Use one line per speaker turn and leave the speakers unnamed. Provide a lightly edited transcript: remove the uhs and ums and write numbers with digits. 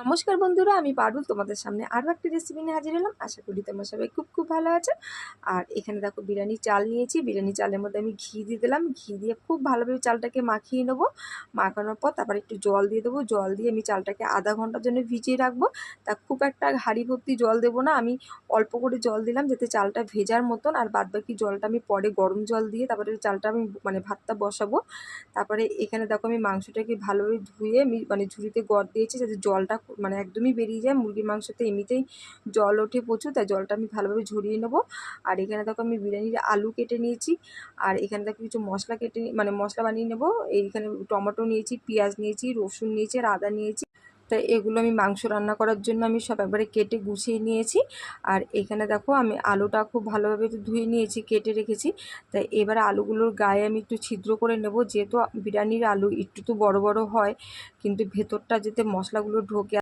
নমস্কার বন্ধুরা, আমি পারুল তোমাদের সামনে আরও একটি রেসিপি নিয়ে হাজির হলাম। আশা করি তোমরা সবাই খুব ভালো আছো। আর এখানে দেখো বিরিয়ানি চাল নিয়েছি। বিরিয়ানি চালের মধ্যে আমি ঘি দিয়ে দিলাম। ঘি দিয়ে খুব ভালোভাবে চালটাকে মাখিয়ে নেবো। মাখানোর পর তারপর একটু জল দিয়ে দেবো। জল দিয়ে আমি চালটাকে আধা ঘন্টার জন্য ভিজিয়ে রাখবো। তা খুব একটা হাঁড়ি ভর্তি জল দেবো না, আমি অল্প করে জল দিলাম যাতে চালটা ভেজার মতন। আর বাদবাকি জলটা আমি পরে গরম জল দিয়ে তারপরে চালটা আমি ভাতটা বসাবো। তারপরে এখানে দেখো আমি মাংসটাকে ভালোভাবে ধুয়ে আমি ঝুড়িতে গড় দিয়েছি যাতে জলটা একদমই বেরিয়ে যায়। মুরগির মাংসতে এমনিতেই জল ওঠে প্রচুর, তাই জলটা আমি ভালোভাবে ঝরিয়ে নেবো। আর এখানে দেখো আমি বিরিয়ানির আলু কেটে নিয়েছি। আর এখানে দেখো কিছু মশলা কেটে মশলা বানিয়ে নেবো। এইখানে টমেটো নিয়েছি, পেঁয়াজ নিয়েছি, রসুন নিয়েছি আর আদা নিয়েছি। তাই এগুলো আমি মাংস রান্না করার জন্য আমি সব একবারে কেটে গুছিয়ে নিয়েছি। আর এখানে দেখো আমি আলুটা খুব ভালোভাবে ধুয়ে নিয়েছি, কেটে রেখেছি। তাই এবারে আলুগুলোর গায়ে আমি একটু ছিদ্র করে নেব, যেহেতু বিরিয়ানির আলু একটু তো বড় বড় হয়, কিন্তু ভেতরটা যাতে মশলাগুলো ঢোকে।